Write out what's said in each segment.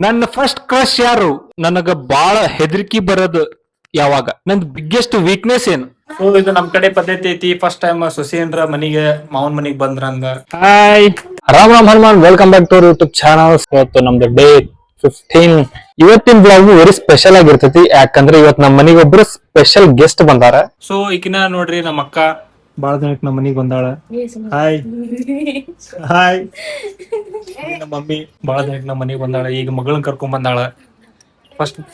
ನನ್ನ first crush ಯಾರು? ನನಗ ಬಾಳ ಹೆದರಿಕಿ ಬರೋದು ಯಾವಾಗ? ನಂದ್ ಬಿಗ್ಗೆಸ್ಟ್ ವೀಕ್ನೆಸ್ ಏನು? ಸೊ ಇದು ನಮ್ ಕಡೆ ಪದ್ಧತಿ ಐತಿ. ಫಸ್ಟ್ ಟೈಮ್ ಸೊಸೆಯನ್ರ ಮನಿಗೆ ಮಾವನ್ ಮನಿಗ್ ಬಂದ್ರಂದ. Hi, Ram Hanuman, welcome back to YouTube channel. ಇವತ್ತು ನಮ್ದು ಡೇ 15. ಇವತ್ತಿನ ಬ್ಲಾಗ್ ವೆರಿ ಸ್ಪೆಷಲ್ ಆಗಿರ್ತೈತಿ. ಯಾಕಂದ್ರೆ ಇವತ್ ನಮ್ಮ ಮನಿಗೆ ಒಬ್ರು ಸ್ಪೆಷಲ್ ಗೆಸ್ಟ್ ಬಂದಾರ. ಸೊ ಈಕಿನ ನೋಡ್ರಿ ನಮ್ಮ ಅಕ್ಕ ಬಾಳ ದಿನಕ್ಕೆ ನಮ್ಮ ಮನಿಗ್ ಬಂದಾಳ. Hi hi. ನಮ್ಮ ಮಮ್ಮಿ ಬಾಳ ದಿನಕ್ಕೆ ನಮ್ಮ ಮನಿಗ್ ಬಂದಾಳ. ಈಗ ಮಗಳನ್ನ ಕರ್ಕೊಂಡ್ ಬಂದಾಳ.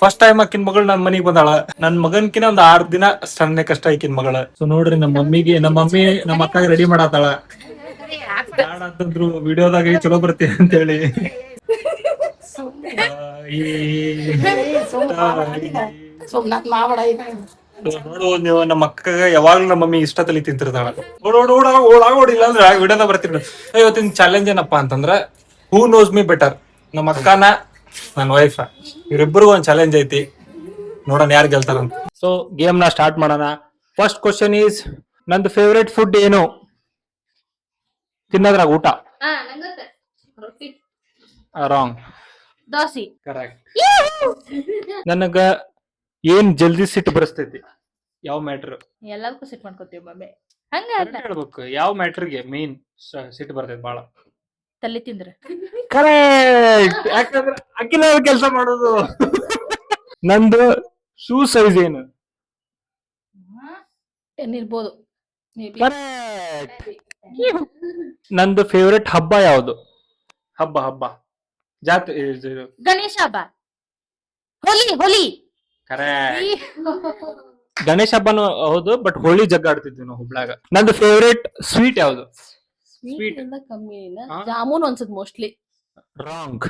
ಫಸ್ಟ್ ಟೈಮ್ ಆಕಿನ ಮಗಳು ನನ್ ಮನಿಗ್ ಬಂದಾಳ. ನನ್ ಮಗನ್ಕಿನ ಒಂದ್ 6 ದಿನ ಸಣ್ಣ ಕಷ್ಟ ಆಕಿನ ಮಗಳ. ಸೊ ನೋಡ್ರಿ ನಮ್ಮ ಮಮ್ಮಿ ನಮ್ಮ ಅಕ್ಕ ರೆಡಿ ಮಾಡಾತಾಳ. ಅಂತಂದ್ರು ವಿಡಿಯೋದಾಗ ಚಲೋ ಬರ್ತಿ ಅಂತ ಹೇಳಿ. ನೋಡು ನೀವು ನಮ್ಮ ಅಕ್ಕಗ ಯಾವಾಗ್ಲೂ ನಮ್ಮ ಮಮ್ಮಿ ಇಷ್ಟ ತಲಿ ತಿಂತಿರ್ತಾಳ. ಓಡಿಲ್ಲ ಅಂದ್ರೆ ವಿಡಿಯೋದಾಗ ಬರ್ತಿರ್. ಇವತ್ತಿನ ಚಾಲೆಂಜ್ ಏನಪ್ಪಾ ಅಂತಂದ್ರ ಹೂ ನೋಸ್ ಮೀ ಬೆಟರ್. ನಮ್ಮ ಅಕ್ಕನ ನನ್ನ ವೈಫ್ ಇವ್ರಿಬ್ಬರಿಗೂ ಒಂದ್ ಚಾಲೆಂಜ್ ಐತಿ. ನೋಡೋಣ ಯಾರು ಗೆಲ್ತಾರಂತ. ಸೊ ಗೇಮ್ ನ ಸ್ಟಾರ್ಟ್ ಮಾಡೋಣ. ಫಸ್ಟ್ ಕ್ವಶನ್ ಈಸ್, ನಂದು ಫೇವ್ರೆಟ್ ಫುಡ್ ಏನು? ತಿನ್ನೋದ್ರಾಗ ಊಟ. ರಾಂಗ್. ದೋಸೆ. ಕರೆಕ್ಟ್. ನನಗ ಏನ್ ಜಲ್ದಿ ಸಿಟ್ಟು ಬರಸ್ತೈತಿ? ಯಾವ ಮ್ಯಾಟ್ರ್? ಎಲ್ಲದಕ್ಕೂ ಸಿಟ್ ಮಾಡ್ಕೋತೀವಿ ಮಮ್ಮಿ. ಹಂಗ ಹೇಳ್ಬೇಕು. ಯಾವ ಮ್ಯಾಟ್ರಿಗೆ ಮೇನ್ ಸಿಟ್ಟು ಬರ್ತೈತಿ ಬಾಳ? ತಲೆ ತಿಂದ್ರೆ. ಕರೆಕ್ಟ್. ಯಾಕಂದ್ರೆ ಅಕ್ಕಿನ ಕೆಲಸ ಮಾಡೋದು. ನಂದು ಶೂ ಸೈಜ್ ಏನು? 10 ಇರ್ಬೋದು. ಕರೆಕ್ಟ್. ನಂದು ಫೇವ್ರೆಟ್ ಹಬ್ಬ ಯಾವುದು? ಹಬ್ಬ ಜಾತ್ರೆ. ಗಣೇಶ ಹಬ್ಬ. ಹೋಲಿ. ಕರೆಕ್ಟ್. ಗಣೇಶ ಹಬ್ಬನು ಹೌದು, ಬಟ್ ಹೋಳಿ ಜಗ್ಗ ಆಡ್ತಿದ್ವಿ ನಾವು ಹುಬ್ಳ್ಯಾಗ. ನಂದು ಫೇವ್ರೆಟ್ ಸ್ವೀಟ್ ಯಾವುದು? ಸ್ವೀಟ್ ಎಲ್ಲ ಕಮ್ಮಿ. ಜಾಮೂನ್ ಅನ್ಸುತ್ತೆ ಮೋಸ್ಟ್ಲಿ. ರಾಂಗ್.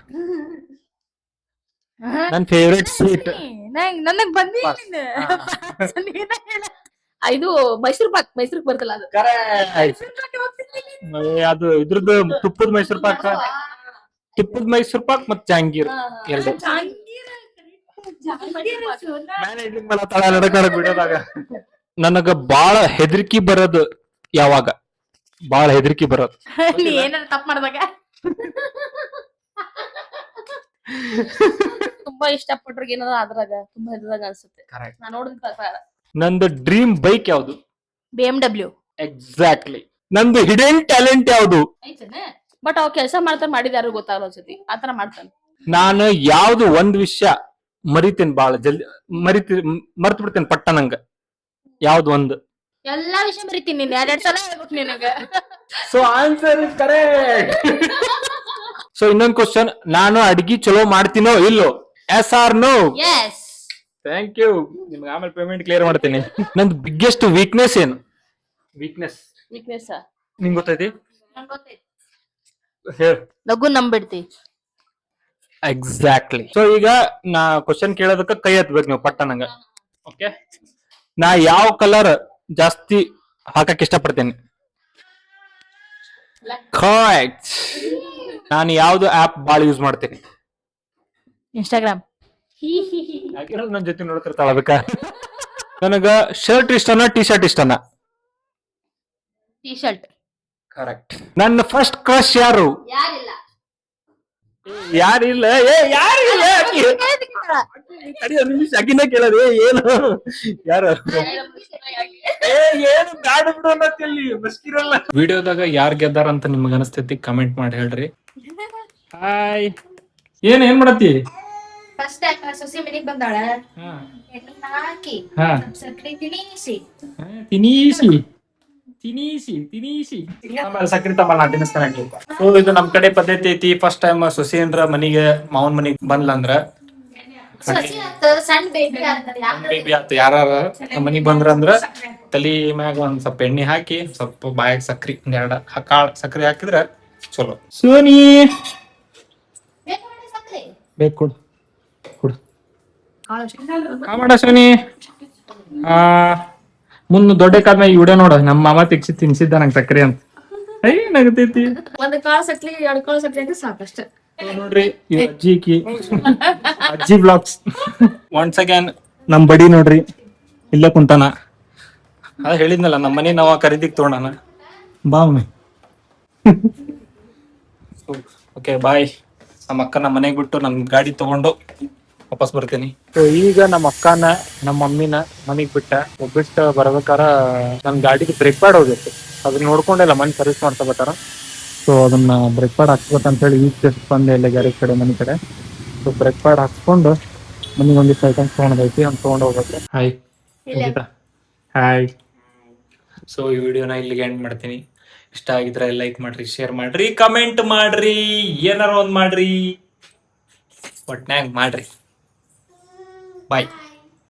ನನ್ ಫೇವ್ರೆಟ್ ಸ್ವೀಟ್ ನನಗ್ ಬಂದಿ. ಇದು ಮೈಸೂರ್ ಪಾಕ್. ಮೈಸೂರ್ಗ್ ಬರ್ತಲ್ಲ ಅದು. ಅದು ಇದ್ರದ್ದು ತುಪ್ಪದ ಮೈಸೂರ್ ಪಾಕ್. ತುಪ್ಪದ ಮೈಸೂರ್ ಪಾಕ್ ಮತ್ ಜಾಂಗೀರ್ ಎರಡು. ನನಗ ಬಾಳ ಹೆದರಿಕಿ ಬರೋದು ಯಾವಾಗ? ಬಾಳ ಹೆದರಿಕಿ ಬರೋದು ನೀ ಏನಾರ ತಪ್ಪು ಮಾಡ್ದಾಗ. ತುಂಬಾ ಇಷ್ಟಪಟ್ರಿಗೆ ಏನಾರ ಅದ್ರಾಗ ತುಂಬಾ ಹೆದರ್ದಾಗ ಅನ್ಸುತ್ತೆ. ನಾ ನೋಡಿದ ನಂದು ಡ್ರೀಮ್ ಬೈಕ್ ಯಾವ್ದು? BMW. ಎಕ್ಸಾಕ್ಟ್ಲಿ. ನಂದು ಹಿಡನ್ ಟ್ಯಾಲೆಂಟ್ ಯಾವ್ದು? ಬಟ್ ಅವ್ ಕೆಲಸ ಮಾಡ್ತಾರ ಮಾಡಿದ ಯಾರು ಗೊತ್ತಾಗಲ್ಲ ಅನ್ಸತಿ. ಆತರ ಮಾಡ್ತಾನೆ. ನಾನು ಯಾವ್ದು ಒಂದ್ ವಿಷಯ ಮರಿತೇನೆ ಬಾಳ ಜಲ್ದಿ. ಮರ್ತ್ ಬಿಡ್ತೇನೆ ಪಟ್ಟ ನಂಗ. ಯಾವ್ದು ಒಂದು? ಎಲ್ಲಾ ವಿಷಯ ಮರಿತೀನಿ. ನೀನ್ 2 ಸಲ ಹೇಳ್ಬೇಕು ನಿನಗ. So answer is correct. So ಇನ್ನೊಂದ್ ಕ್ವಶನ್, ನಾನು ಅಡ್ಗಿ ಚಲೋ ಮಾಡ್ತೀನೋ ಇಲ್ಲೋ? Yes or no? Yes. Thank you. ನಿಮ್ಗೆ ಆಮೇಲೆ ಪೇಮೆಂಟ್ ಕ್ಲಿಯರ್ ಮಾಡ್ತೀನಿ. ನಂದು ಬಿಗ್ಗೆಸ್ಟ್ ವೀಕ್ನೆಸ್ ಏನು? ವೀಕ್ನೆಸ್ ನಿಂಗ್ ಗೊತ್ತೈತಿ? ಹೇಳ. ಲಘು ನಂಬಿಡ್ತಿ. ಎಕ್ಸಾಕ್ಟ್ಲಿ. ಸೊ ಈಗ ನಾ ಕ್ವಶನ್ ಕೇಳೋದಕ್ಕ ಕೈ ಎತ್ಬೇಕು ನೀವು ಪಟ್ಟ ನಂಗ. ಓಕೆ. ನಾ ಯಾವ ಕಲರ್ ಜಾಸ್ತಿ ಹಾಕಕ್ ಇಷ್ಟಪಡ್ತೇನೆ? ಕರೆಕ್ಟ್. ನಾನು ಯಾವ್ದು ಆಪ್ ಬಾಳ ಯೂಸ್ ಮಾಡ್ತೇನೆ? ಇನ್ಸ್ಟಾಗ್ರಾಮ್. ನನ್ ಜೊತೆ ನೋಡ್ತಿರ್ತಾಳ ಅದಕ್ಕ. ನನಗ ಶರ್ಟ್ ಇಷ್ಟನಾ ಟಿ ಶರ್ಟ್ ಇಷ್ಟನಾ? T shirt. ಕರೆಕ್ಟ್. ನನ್ನ ಫಸ್ಟ್ ಕ್ರಶ್ ಯಾರು? ಯಾರಿಲ್ಲ. ಯಾರಿಲ್ಲ. ಅಕ್ಕಿನ ಕೇಳೋದು ಏನು? ಯಾರು? ಏನು ಬ್ಯಾಡ ಬಿಡು ಅನ್ನತ್ತಿಲ್ಲಿ ಬಸ್ಕಿರಲ್ಲ. ವಿಡಿಯೋದಾಗ ಯಾರ್ ಗೆದ್ದಾರ ಅಂತ ನಿಮ್ಗೆ ಅನಸ್ತೈತಿ? ಕಮೆಂಟ್ ಮಾಡಿ ಹೇಳ್ರಿ. ಹಾಯ್. ಏನ್ ಮಾಡತ್ತಿ? ಫಸ್ಟ್ ಸೊಸಿ ಮನಿಗ್ ಬಂದಾಳ. ಹಾಕಿ ಸಕ್ರಿ ತಿನಿಸಿ ಸಕ್ರಿ ತಮ್ಮ ನಾ ತಿನ್ನಿಸ್ತಾನೆ. ಸೊ ಇದು ನಮ್ ಕಡೆ ಪದ್ಧತಿ ಐತಿ. ಫಸ್ಟ್ ಟೈಮ್ ಸೊಸೆಯನ್ರ ಮನಿಗೆ ಮಾವನ್ ಮನಿಗ್ ಬಂದ್ಲಂದ್ರ ಸಣ್ಣ ಬೇಬಿ ಆತ ಯಾರ ಮನಿಗ್ ಬಂದ್ರಂದ್ರ ತಲಿ ಮ್ಯಾಗ ಒಂದ್ ಸ್ವಲ್ಪ ಎಣ್ಣೆ ಹಾಕಿ ಸ್ವಲ್ಪ ಬಾಯಾಗ ಸಕ್ರಿ 2 ಕಾಳ ಸಕ್ರಿ ಹಾಕಿದ್ರ ಚಲೋ. ಸೋನಿ ಬೇಕು ಕೊಡು ಮಾಡ ಸೋನಿ. ಮುಂದ್ ದೊಡ್ಡಕ್ಕಾದ್ಮೇಲೆ ವಿಡಿಯೋ ನೋಡ. ನಮ್ಮ ಮಾಮ ತೆಗ್ಸಿ ತಿನ್ಸಿದ್ದ ನಂಗೆ ಸಕ್ರಿ ಅಂತ. ನಗತೈತಿ. ಒಂದ್ ಕಾಳ ಸಕ್ಲಿ 2 ಕಾಳ ಸಕ್ಲಿ ಅಂತ ಸಾಕಷ್ಟ. ನೋಡ್ರಿ ಅಜ್ಜಿ ಬ್ಲಾಗ್ಸ್. ಒನ್ಸ್ ಅಗೇನ್ ನಮ್ ಬಡಿ ನೋಡ್ರಿ ಇಲ್ಲ ಕುಂತಾನ. ಅದ ಹೇಳಿದ್ನಲ್ಲ ನಮ್ಮ ಮನೆ ನಾವ ಖರೀದಿಗ್ ತೋಣನ ಬಾ. Okay bye. ನಮ್ಮ ಅಕ್ಕ ನಮ್ಮ ಮನೆಗೆ ಬಿಟ್ಟು ನನ್ನ ಗಾಡಿ ತಗೊಂಡು ವಾಪಸ್ ಬರ್ತೀನಿ. ಸೊ ಈಗ ನಮ್ಮ ಅಕ್ಕನ ನಮ್ಮ ಮಮ್ಮಿನ ಮನೆಗೆ ಬಿಟ್ಟು ಬರ್ಬೇಕಾರ ನನ್ನ ಗಾಡಿಗೆ ಬ್ರೇಕ್ ಪ್ಯಾಡ್ ಹೋಗಿತ್ತು. ಅದನ್ನ ನೋಡ್ಕೊಂಡೆಲ್ಲ ಮನೆ ಸರ್ವಿಸ್ ಮಾಡ್ತಾ ಬರ್ತಾರ. ಸೊ ಅದನ್ನ ಬ್ರೇಕ್ ಪ್ಯಾಡ್ ಹಾಕ್ಸ್ಬೇಕಂತ ಹೇಳಿ ಈಗ ಜಸ್ಟ್ ಬಂದೆ ಇಲ್ಲ ಗ್ಯಾರೇಜ್ ಕಡೆ ಮನೆ ಕಡೆ. ಸೊ ಬ್ರೇಕ್ ಪ್ಯಾಡ್ ಹಾಕ್ಸ್ಕೊಂಡು ಮನೆಗೆ ಒಂದಿಷ್ಟು ಐಟಮ್ಸ್ ತೊಗೊಂಡೈತಿ ಅಂತ ತೊಗೊಂಡು ಹೋಗ್ಬೇಕು. Hi hi. ಸೊ ಈ ವಿಡಿಯೋನ ಇಲ್ಲಿಗೆ ಎಂಡ್ ಮಾಡ್ತೀನಿ. ಇಷ್ಟ ಆಗಿದ್ರೆ ಲೈಕ್ ಮಾಡ್ರಿ, ಶೇರ್ ಮಾಡ್ರಿ, ಕಮೆಂಟ್ ಮಾಡ್ರಿ, ಏನಾರ ಒಂದ್ ಮಾಡ್ರಿ, ಒಟ್ನ್ಯಾಗ ಮಾಡ್ರಿ. ಬಾಯ್.